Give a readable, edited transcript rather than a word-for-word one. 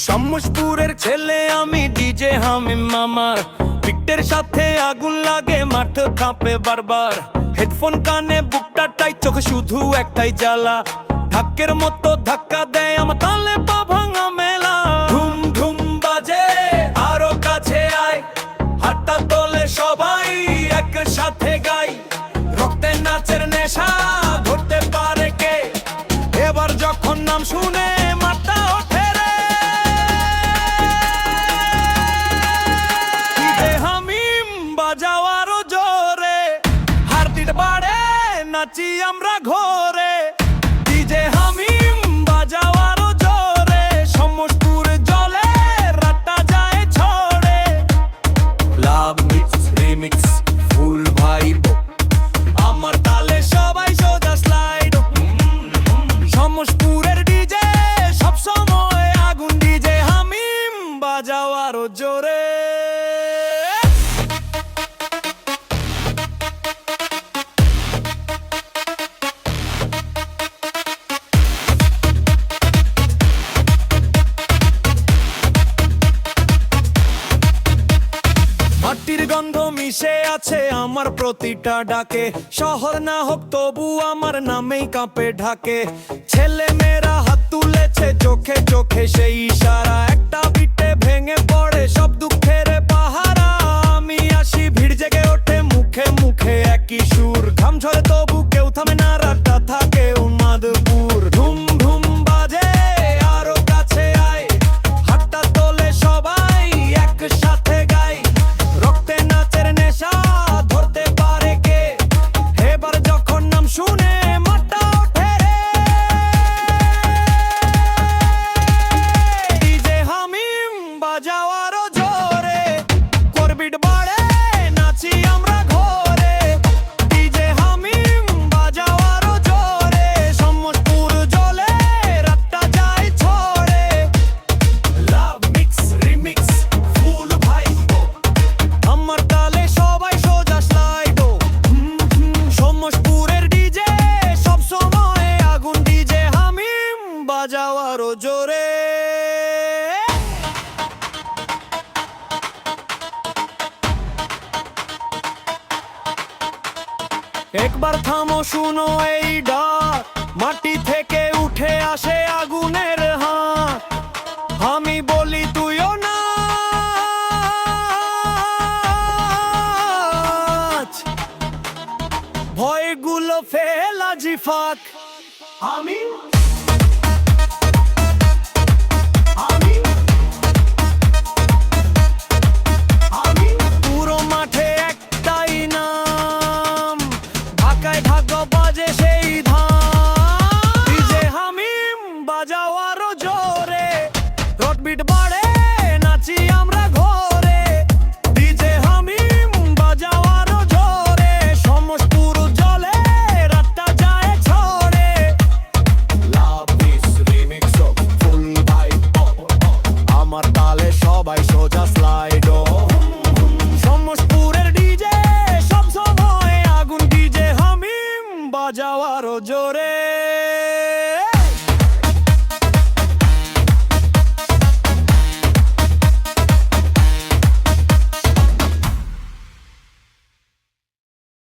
শামুশপুরের ছেলে আমি ডিজে হামিম মামার পিকটের সাথে আগুন লাগে মাঠ কাঁপে বারবার হেডফোন কানে বুকটা টাই চোখে শুধু একটাই জ্বালা ধাক্কের মতো ধাক্কা দেয় আমার তালে পা ভাঙা মেলা ধুম ধুম বাজে আরো কাছে আয় হাতটা তোলে সবাই একসাথে গাই রক্তে নাচের নেশা ধরতে পারে কে এবার যখন নাম শুনে মাথা ওঠে রে ডিজে হামিম বাজাও আরো জোরে হার্টবিট বাড়ে নাচি আমরা ঘোরে ডিজে হামিম বাজাও আরো জোরে শামুশপুর জলে রাতটা যায় ছড়ে লাভ মিক্স রিমিক্স ফুল ভাইব আমার তালে সবাই সোজা স্লাইড শামুশপুরের ডিজে সব সময় আগুন ডিজে হামিম বাজাও আরো জোরে মাটির গন্ধ মিশে আছে আমার প্রতিটা ডাকে শহর না হোক তবু আমার নামেই কাঁপে ঢাকে ছেলে মেয়েরা হাত তুলেছে চোখে চোখে সেই ইশারা একটা বিটে ভেঙে পড়ে সব দুঃখের পাহারা আমি আসি ভিড় জেগে ওঠে মুখে মুখে একই সুর ঘাম ঝরে তবু কেউ থামে না রাতটা থাকে উন্মাদপুর ধুম ধুম বাজে আরো কাছে আয় হাতটা তোলে সবাই একসাথে গাই রক্তে নাচের নেশা ধরতে পারে কে এবার যখন নাম শুনে মাথা ওঠে রে ডিজে হামিম বাজাও আরো জোরে করবিট বাড়ে নাচি আমরা ঘোরে ডিজে হামিম বাজাও আরো জোরে শামুশপুর জলে রাতটা যায় ছড়ে লাভ মিক্স রিমিক্স ফুল ভাইব আমার তালে সবাই সোজা স্লাইড শামুশপুরের ডিজে সব সময় আগুন ডিজে হামিম বাজাও আরো জোরে একবার থামো শুনো এই ডাক মাটি থেকে উঠে আসে আগুনের হাত আমি বলি তুইও নাচ ভয়গুলো ফেলা জিফাক আমি